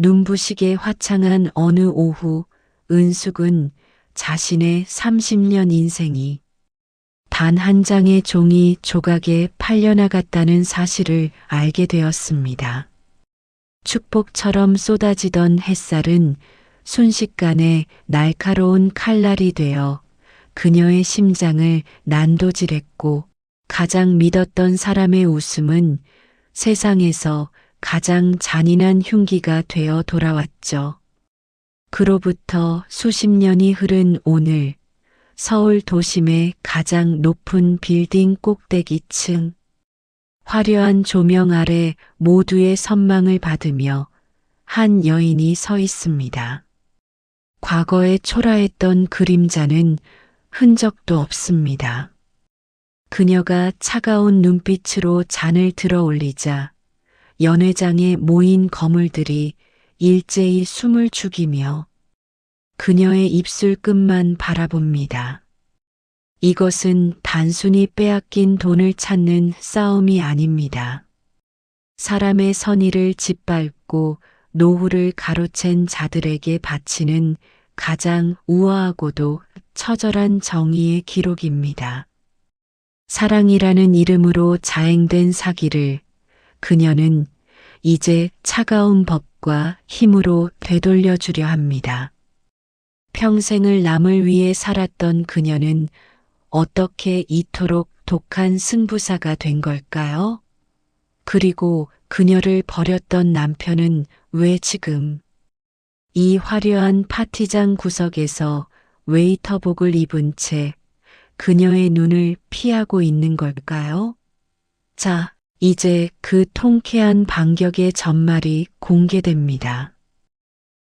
눈부시게 화창한 어느 오후 은숙은 자신의 30년 인생이 단 한 장의 종이 조각에 팔려나갔다는 사실을 알게 되었습니다. 축복처럼 쏟아지던 햇살은 순식간에 날카로운 칼날이 되어 그녀의 심장을 난도질했고 가장 믿었던 사람의 웃음은 세상에서 가장 잔인한 흉기가 되어 돌아왔죠. 그로부터 수십 년이 흐른 오늘 서울 도심의 가장 높은 빌딩 꼭대기층 화려한 조명 아래 모두의 선망을 받으며 한 여인이 서 있습니다. 과거에 초라했던 그림자는 흔적도 없습니다. 그녀가 차가운 눈빛으로 잔을 들어 올리자 연회장에 모인 거물들이 일제히 숨을 죽이며 그녀의 입술 끝만 바라봅니다. 이것은 단순히 빼앗긴 돈을 찾는 싸움이 아닙니다. 사람의 선의를 짓밟고 노후를 가로챈 자들에게 바치는 가장 우아하고도 처절한 정의의 기록입니다. 사랑이라는 이름으로 자행된 사기를 그녀는 이제 차가운 법과 힘으로 되돌려 주려 합니다. 평생을 남을 위해 살았던 그녀는 어떻게 이토록 독한 승부사가 된 걸까요? 그리고 그녀를 버렸던 남편은 왜 지금 이 화려한 파티장 구석에서 웨이터복을 입은 채 그녀의 눈을 피하고 있는 걸까요? 자, 이제 그 통쾌한 반격의 전말이 공개됩니다.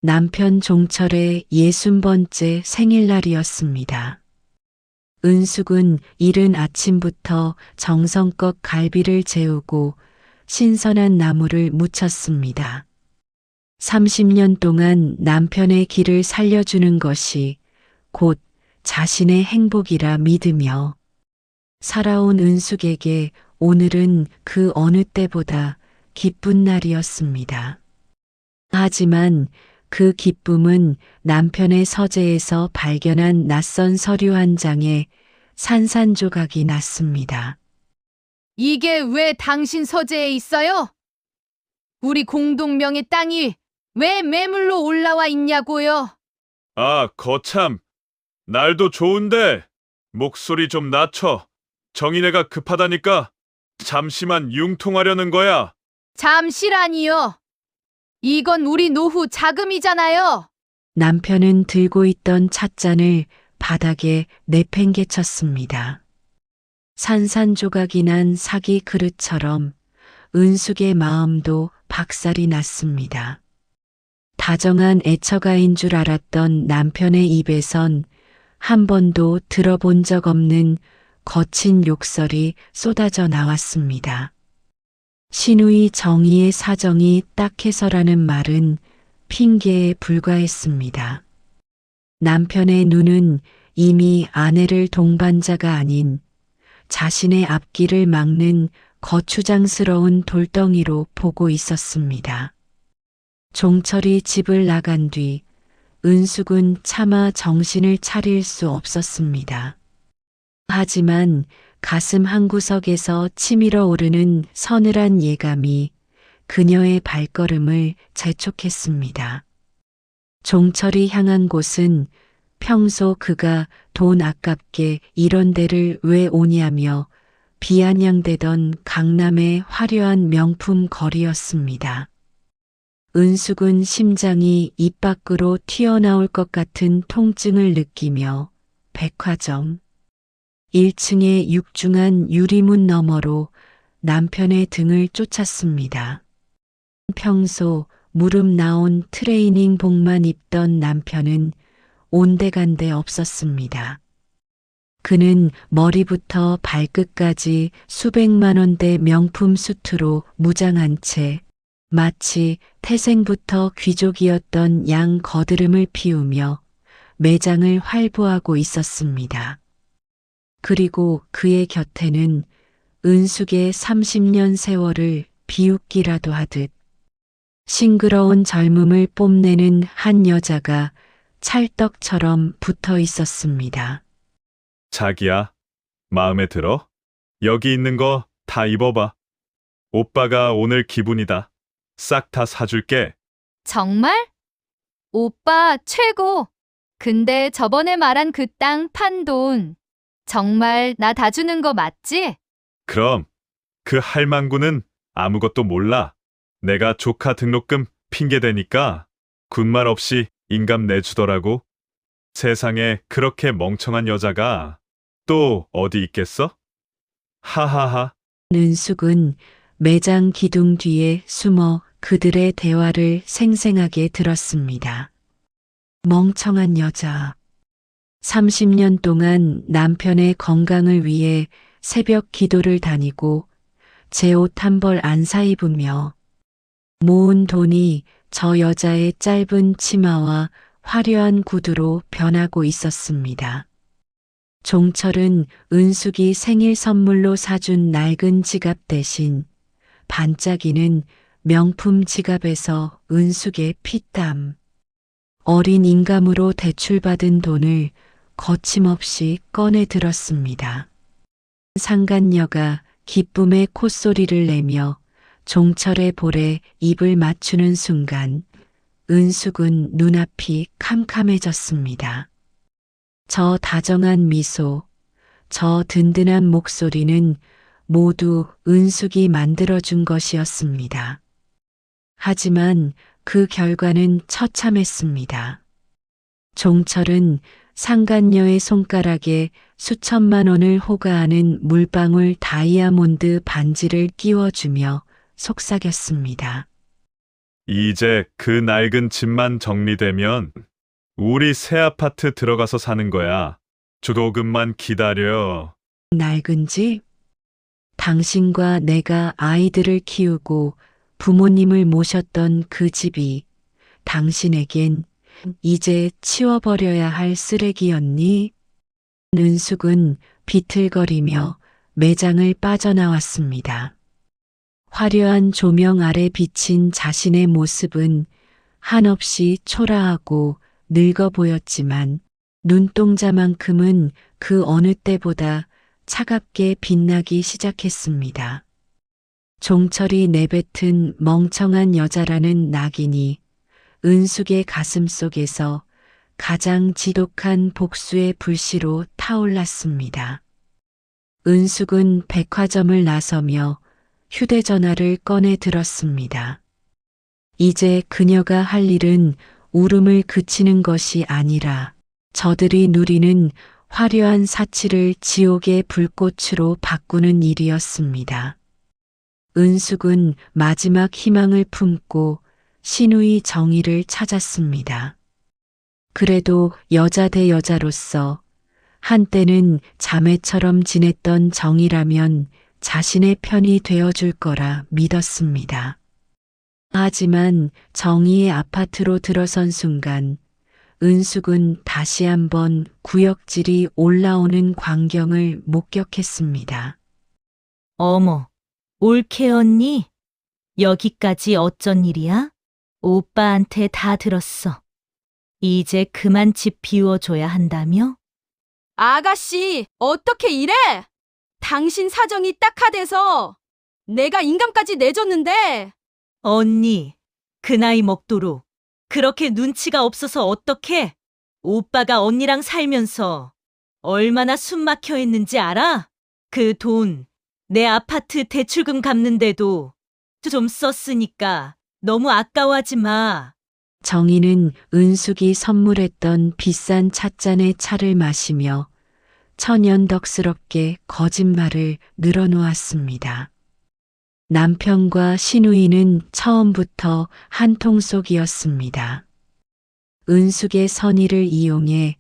남편 종철의 60번째 생일날이었습니다. 은숙은 이른 아침부터 정성껏 갈비를 재우고 신선한 나물을 무쳤습니다. 30년 동안 남편의 길을 살려주는 것이 곧 자신의 행복이라 믿으며 살아온 은숙에게 오늘은 그 어느 때보다 기쁜 날이었습니다. 하지만 그 기쁨은 남편의 서재에서 발견한 낯선 서류 한 장에 산산조각이 났습니다. 이게 왜 당신 서재에 있어요? 우리 공동명의 땅이 왜 매물로 올라와 있냐고요? 아, 거참. 날도 좋은데 목소리 좀 낮춰. 정인애가 급하다니까 잠시만 융통하려는 거야. 잠시라니요. 이건 우리 노후 자금이잖아요. 남편은 들고 있던 찻잔을 바닥에 내팽개쳤습니다. 산산조각이 난 사기 그릇처럼 은숙의 마음도 박살이 났습니다. 다정한 애처가인 줄 알았던 남편의 입에선 한 번도 들어본 적 없는 거친 욕설이 쏟아져 나왔습니다. 신우이 정의의 사정이 딱해서라는 말은 핑계에 불과했습니다. 남편의 눈은 이미 아내를 동반자가 아닌 자신의 앞길을 막는 거추장스러운 돌덩이로 보고 있었습니다. 종철이 집을 나간 뒤 은숙은 차마 정신을 차릴 수 없었습니다. 하지만 가슴 한구석에서 치밀어 오르는 서늘한 예감이 그녀의 발걸음을 재촉했습니다. 종철이 향한 곳은 평소 그가 돈 아깝게 이런 데를 왜 오냐며 비아냥대던 강남의 화려한 명품 거리였습니다. 은숙은 심장이 입 밖으로 튀어나올 것 같은 통증을 느끼며 백화점 1층의 육중한 유리문 너머로 남편의 등을 쫓았습니다. 평소 무릎 나온 트레이닝복만 입던 남편은 온데간데 없었습니다. 그는 머리부터 발끝까지 수백만 원대 명품 수트로 무장한 채 마치 태생부터 귀족이었던 양 거드름을 피우며 매장을 활보하고 있었습니다. 그리고 그의 곁에는 은숙의 30년 세월을 비웃기라도 하듯 싱그러운 젊음을 뽐내는 한 여자가 찰떡처럼 붙어 있었습니다. 자기야, 마음에 들어? 여기 있는 거 다 입어봐. 오빠가 오늘 기분이다. 싹 다 사줄게. 정말? 오빠 최고. 근데 저번에 말한 그 땅 판 돈 정말 나 다 주는 거 맞지? 그럼 그 할망구는 아무것도 몰라. 내가 조카 등록금 핑계 대니까 군말 없이 인감 내주더라고. 세상에 그렇게 멍청한 여자가 또 어디 있겠어? 하하하. 은숙은 매장 기둥 뒤에 숨어 그들의 대화를 생생하게 들었습니다. 멍청한 여자. 30년 동안 남편의 건강을 위해 새벽 기도를 다니고 제 옷 한 벌 안 사입으며 모은 돈이 저 여자의 짧은 치마와 화려한 구두로 변하고 있었습니다. 종철은 은숙이 생일 선물로 사준 낡은 지갑 대신 반짝이는 명품 지갑에서 은숙의 피땀, 어린 인감으로 대출받은 돈을 거침없이 꺼내 들었습니다. 상간녀가 기쁨의 콧소리를 내며 종철의 볼에 입을 맞추는 순간 은숙은 눈앞이 캄캄해졌습니다. 저 다정한 미소, 저 든든한 목소리는 모두 은숙이 만들어준 것이었습니다. 하지만 그 결과는 처참했습니다. 종철은 상간녀의 손가락에 수천만 원을 호가하는 물방울 다이아몬드 반지를 끼워주며 속삭였습니다. 이제 그 낡은 집만 정리되면 우리 새 아파트 들어가서 사는 거야. 조금만 기다려. 낡은 집? 당신과 내가 아이들을 키우고 부모님을 모셨던 그 집이 당신에겐 이제 치워버려야 할 쓰레기였니? 은숙은 비틀거리며 매장을 빠져나왔습니다. 화려한 조명 아래 비친 자신의 모습은 한없이 초라하고 늙어 보였지만 눈동자만큼은 그 어느 때보다 차갑게 빛나기 시작했습니다. 종철이 내뱉은 멍청한 여자라는 낙인이 은숙의 가슴 속에서 가장 지독한 복수의 불씨로 타올랐습니다. 은숙은 백화점을 나서며 휴대전화를 꺼내 들었습니다. 이제 그녀가 할 일은 울음을 그치는 것이 아니라 저들이 누리는 화려한 사치를 지옥의 불꽃으로 바꾸는 일이었습니다. 은숙은 마지막 희망을 품고 신우이 정의를 찾았습니다. 그래도 여자 대 여자로서 한때는 자매처럼 지냈던 정의라면 자신의 편이 되어줄 거라 믿었습니다. 하지만 정의의 아파트로 들어선 순간 은숙은 다시 한번 구역질이 올라오는 광경을 목격했습니다. 어머, 올케 언니? 여기까지 어쩐 일이야? 오빠한테 다 들었어. 이제 그만 집 비워줘야 한다며? 아가씨, 어떻게 이래? 당신 사정이 딱하대서 내가 인감까지 내줬는데. 언니, 그 나이 먹도록 그렇게 눈치가 없어서 어떡해? 오빠가 언니랑 살면서 얼마나 숨 막혀 있는지 알아? 그 돈 내 아파트 대출금 갚는데도 좀 썼으니까 너무 아까워하지 마. 정희는 은숙이 선물했던 비싼 찻잔의 차를 마시며 천연덕스럽게 거짓말을 늘어놓았습니다. 남편과 신우이는 처음부터 한통속이었습니다. 은숙의 선의를 이용해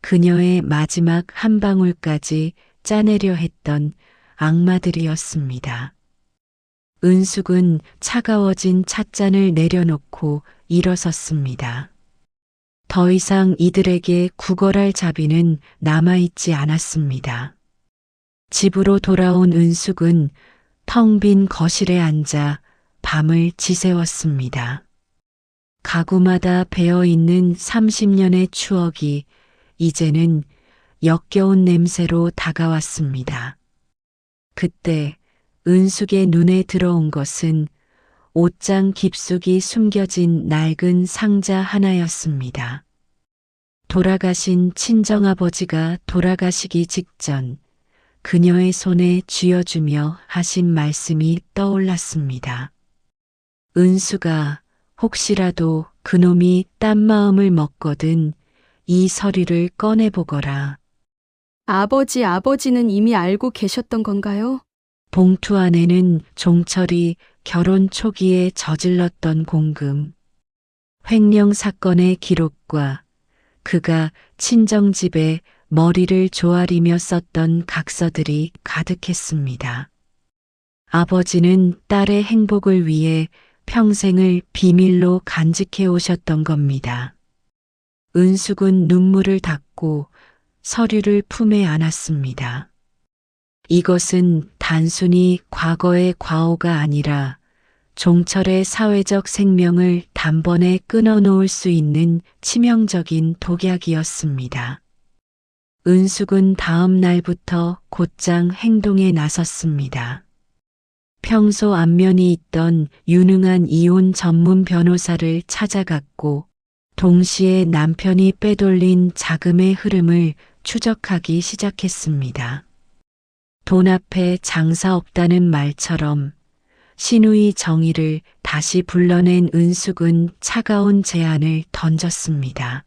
그녀의 마지막 한 방울까지 짜내려 했던 악마들이었습니다. 은숙은 차가워진 찻잔을 내려놓고 일어섰습니다. 더 이상 이들에게 구걸할 자비는 남아있지 않았습니다. 집으로 돌아온 은숙은 텅 빈 거실에 앉아 밤을 지새웠습니다. 가구마다 배어 있는 30년의 추억이 이제는 역겨운 냄새로 다가왔습니다. 그때 은숙의 눈에 들어온 것은 옷장 깊숙이 숨겨진 낡은 상자 하나였습니다. 돌아가신 친정아버지가 돌아가시기 직전 그녀의 손에 쥐어주며 하신 말씀이 떠올랐습니다. 은수가 혹시라도 그놈이 딴 마음을 먹거든 이 서류를 꺼내보거라. 아버지는 이미 알고 계셨던 건가요? 봉투 안에는 종철이 결혼 초기에 저질렀던 공금, 횡령 사건의 기록과 그가 친정집에 머리를 조아리며 썼던 각서들이 가득했습니다. 아버지는 딸의 행복을 위해 평생을 비밀로 간직해 오셨던 겁니다. 은숙은 눈물을 닦고 서류를 품에 안았습니다. 이것은 단순히 과거의 과오가 아니라 종철의 사회적 생명을 단번에 끊어놓을 수 있는 치명적인 독약이었습니다. 은숙은 다음 날부터 곧장 행동에 나섰습니다. 평소 안면이 있던 유능한 이혼 전문 변호사를 찾아갔고 동시에 남편이 빼돌린 자금의 흐름을 추적하기 시작했습니다. 돈 앞에 장사 없다는 말처럼 신우이 정의를 다시 불러낸 은숙은 차가운 제안을 던졌습니다.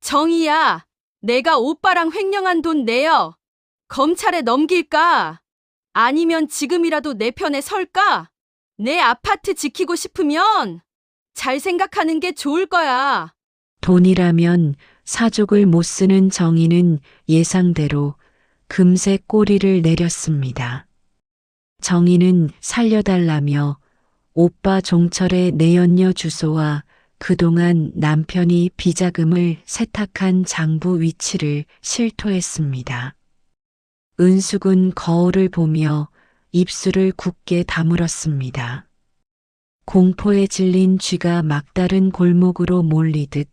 정희야, 내가 오빠랑 횡령한 돈 내요. 검찰에 넘길까? 아니면 지금이라도 내 편에 설까? 내 아파트 지키고 싶으면 잘 생각하는 게 좋을 거야. 돈이라면 사족을 못 쓰는 정의는 예상대로 금세 꼬리를 내렸습니다. 정의는 살려달라며 오빠 종철의 내연녀 주소와 그동안 남편이 비자금을 세탁한 장부 위치를 실토했습니다. 은숙은 거울을 보며 입술을 굳게 다물었습니다. 공포에 질린 쥐가 막다른 골목으로 몰리듯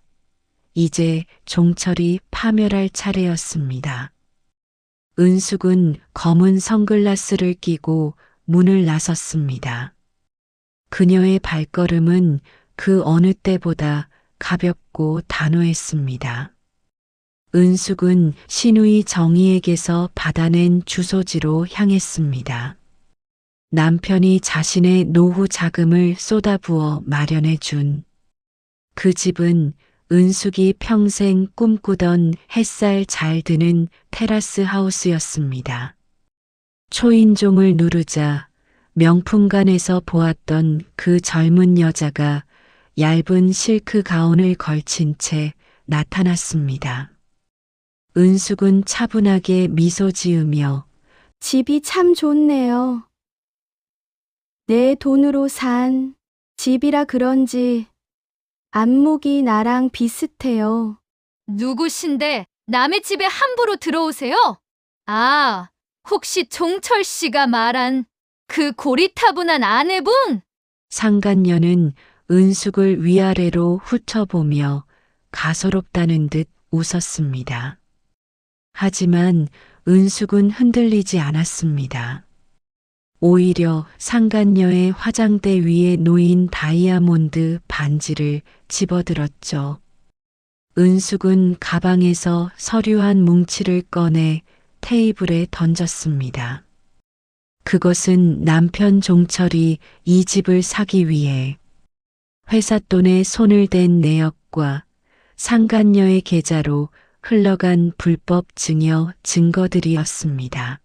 이제 종철이 파멸할 차례였습니다. 은숙은 검은 선글라스를 끼고 문을 나섰습니다. 그녀의 발걸음은 그 어느 때보다 가볍고 단호했습니다. 은숙은 신우이 정희에게서 받아낸 주소지로 향했습니다. 남편이 자신의 노후 자금을 쏟아부어 마련해 준 그 집은 은숙이 평생 꿈꾸던 햇살 잘 드는 테라스 하우스였습니다. 초인종을 누르자 명품관에서 보았던 그 젊은 여자가 얇은 실크 가운을 걸친 채 나타났습니다. 은숙은 차분하게 미소 지으며 집이 참 좋네요. 내 돈으로 산 집이라 그런지 안목이 나랑 비슷해요. 누구신데 남의 집에 함부로 들어오세요? 아, 혹시 종철 씨가 말한 그 고리타분한 아내분? 상간녀는 은숙을 위아래로 훑어보며 가소롭다는 듯 웃었습니다. 하지만 은숙은 흔들리지 않았습니다. 오히려 상간녀의 화장대 위에 놓인 다이아몬드 반지를 집어들었죠. 은숙은 가방에서 서류 한 뭉치를 꺼내 테이블에 던졌습니다. 그것은 남편 종철이 이 집을 사기 위해 회사 돈에 손을 댄 내역과 상간녀의 계좌로 흘러간 불법 증여 증거들이었습니다.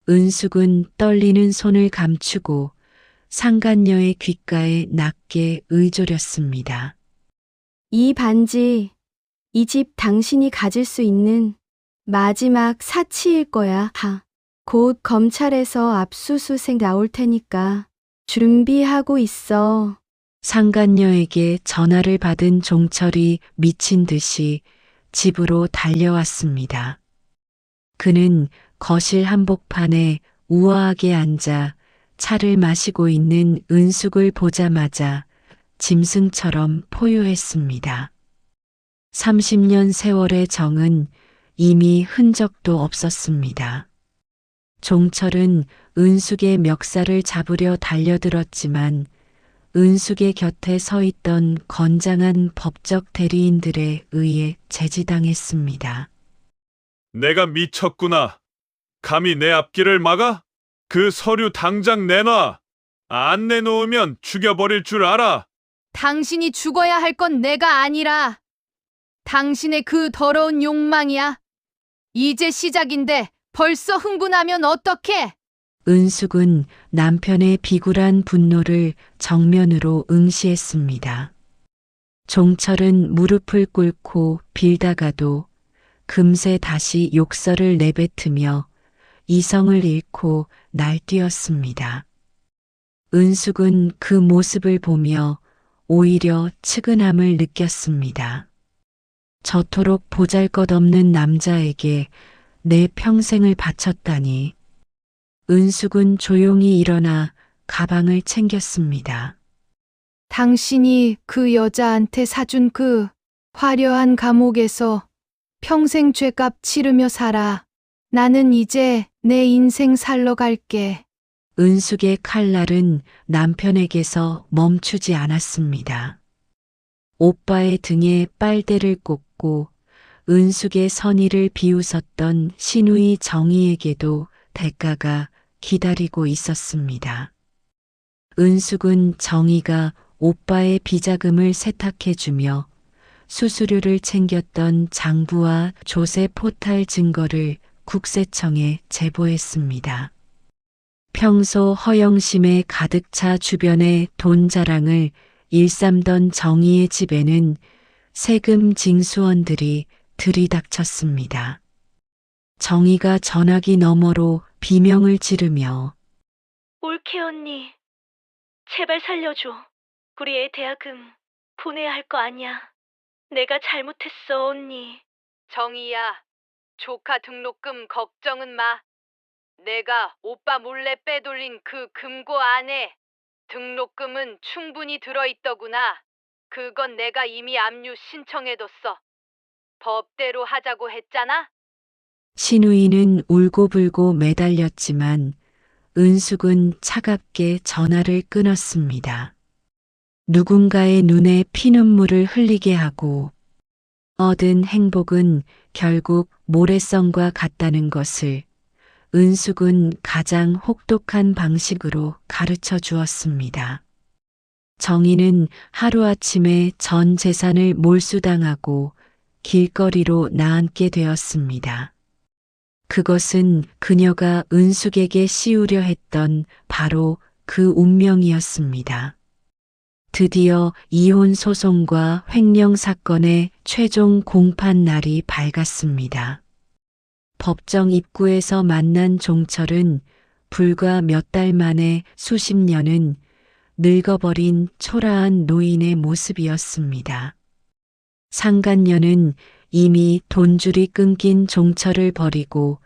은숙은 떨리는 손을 감추고 상간녀의 귓가에 낮게 의조렸습니다. 이 반지, 이 집 당신이 가질 수 있는 마지막 사치일 거야. 곧 검찰에서 압수수색 나올 테니까 준비하고 있어. 상간녀에게 전화를 받은 종철이 미친 듯이 집으로 달려왔습니다. 그는 거실 한복판에 우아하게 앉아 차를 마시고 있는 은숙을 보자마자 짐승처럼 포효했습니다. 30년 세월의 정은 이미 흔적도 없었습니다. 종철은 은숙의 멱살을 잡으려 달려들었지만 은숙의 곁에 서 있던 건장한 법적 대리인들에 의해 제지당했습니다. 내가 미쳤구나. 감히 내 앞길을 막아? 그 서류 당장 내놔. 안 내놓으면 죽여버릴 줄 알아. 당신이 죽어야 할 건 내가 아니라 당신의 그 더러운 욕망이야. 이제 시작인데 벌써 흥분하면 어떡해? 은숙은 남편의 비굴한 분노를 정면으로 응시했습니다. 종철은 무릎을 꿇고 빌다가도 금세 다시 욕설을 내뱉으며 이성을 잃고 날뛰었습니다. 은숙은 그 모습을 보며 오히려 측은함을 느꼈습니다. 저토록 보잘것없는 남자에게 내 평생을 바쳤다니. 은숙은 조용히 일어나 가방을 챙겼습니다. 당신이 그 여자한테 사준 그 화려한 감옥에서 평생 죄값 치르며 살아. 나는 이제 내 인생 살러 갈게. 은숙의 칼날은 남편에게서 멈추지 않았습니다. 오빠의 등에 빨대를 꽂고 은숙의 선의를 비웃었던 시누이 정희에게도 대가가 기다리고 있었습니다. 은숙은 정희가 오빠의 비자금을 세탁해주며 수수료를 챙겼던 장부와 조세 포탈 증거를 국세청에 제보했습니다. 평소 허영심에 가득 차 주변의 돈 자랑을 일삼던 정희의 집에는 세금 징수원들이 들이닥쳤습니다. 정희가 전화기 너머로 비명을 지르며 올케 언니, 제발 살려줘. 우리 애 대학금 보내야 할 거 아니야. 내가 잘못했어, 언니. 정희야, 조카 등록금 걱정은 마. 내가 오빠 몰래 빼돌린 그 금고 안에 등록금은 충분히 들어있더구나. 그건 내가 이미 압류 신청해뒀어. 법대로 하자고 했잖아. 시누이는 울고불고 매달렸지만 은숙은 차갑게 전화를 끊었습니다. 누군가의 눈에 피눈물을 흘리게 하고 얻은 행복은 결국 모래성과 같다는 것을 은숙은 가장 혹독한 방식으로 가르쳐 주었습니다. 정희는 하루아침에 전 재산을 몰수당하고 길거리로 나앉게 되었습니다. 그것은 그녀가 은숙에게 씌우려 했던 바로 그 운명이었습니다. 드디어 이혼 소송과 횡령 사건의 최종 공판 날이 밝았습니다. 법정 입구에서 만난 종철은 불과 몇 달 만에 수십 년은 늙어버린 초라한 노인의 모습이었습니다. 상간녀는 이미 돈줄이 끊긴 종철을 버리고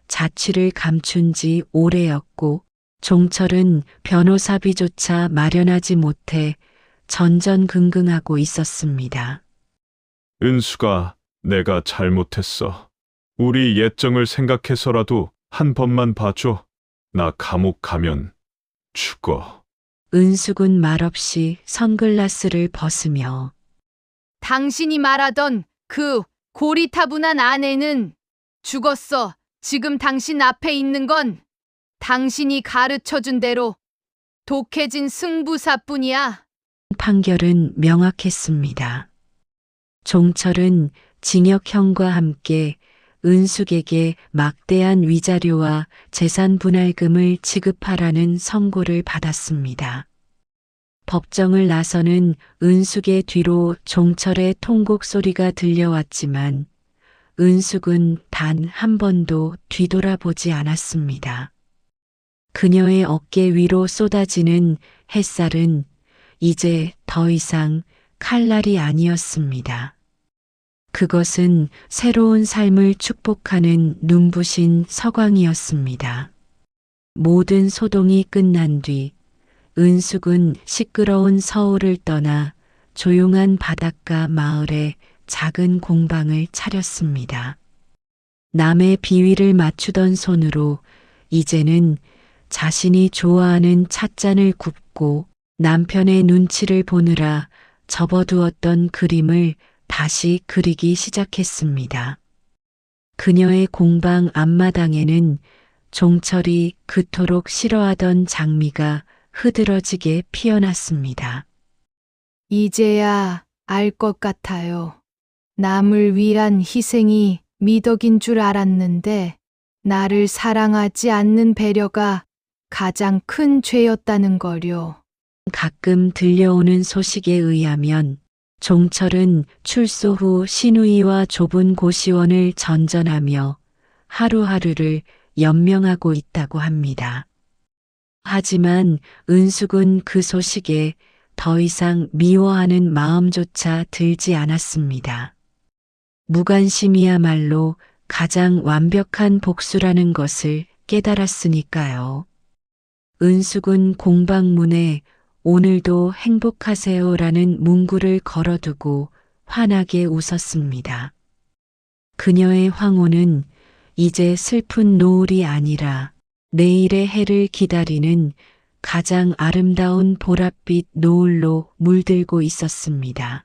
자취를 감춘 지 오래였고 종철은 변호사비조차 마련하지 못해 전전긍긍하고 있었습니다. 은수가 내가 잘못했어. 우리 예정을 생각해서라도 한 번만 봐줘. 나 감옥 가면 죽어. 은숙은 말없이 선글라스를 벗으며 당신이 말하던 그 고리타분한 아내는 죽었어. 지금 당신 앞에 있는 건 당신이 가르쳐준 대로 독해진 승부사뿐이야. 판결은 명확했습니다. 종철은 징역형과 함께 은숙에게 막대한 위자료와 재산 분할금을 지급하라는 선고를 받았습니다. 법정을 나서는 은숙의 뒤로 종철의 통곡 소리가 들려왔지만 은숙은 단 한 번도 뒤돌아보지 않았습니다. 그녀의 어깨 위로 쏟아지는 햇살은 이제 더 이상 칼날이 아니었습니다. 그것은 새로운 삶을 축복하는 눈부신 서광이었습니다. 모든 소동이 끝난 뒤 은숙은 시끄러운 서울을 떠나 조용한 바닷가 마을에 작은 공방을 차렸습니다. 남의 비위를 맞추던 손으로 이제는 자신이 좋아하는 찻잔을 굽고 남편의 눈치를 보느라 접어두었던 그림을 다시 그리기 시작했습니다. 그녀의 공방 앞마당에는 종철이 그토록 싫어하던 장미가 흐드러지게 피어났습니다. 이제야 알 것 같아요. 남을 위한 희생이 미덕인 줄 알았는데 나를 사랑하지 않는 배려가 가장 큰 죄였다는 거요. 가끔 들려오는 소식에 의하면 종철은 출소 후 신우이와 좁은 고시원을 전전하며 하루하루를 연명하고 있다고 합니다. 하지만 은숙은 그 소식에 더 이상 미워하는 마음조차 들지 않았습니다. 무관심이야말로 가장 완벽한 복수라는 것을 깨달았으니까요. 은숙은 공방문에 오늘도 행복하세요라는 문구를 걸어두고 환하게 웃었습니다. 그녀의 황혼은 이제 슬픈 노을이 아니라 내일의 해를 기다리는 가장 아름다운 보랏빛 노을로 물들고 있었습니다.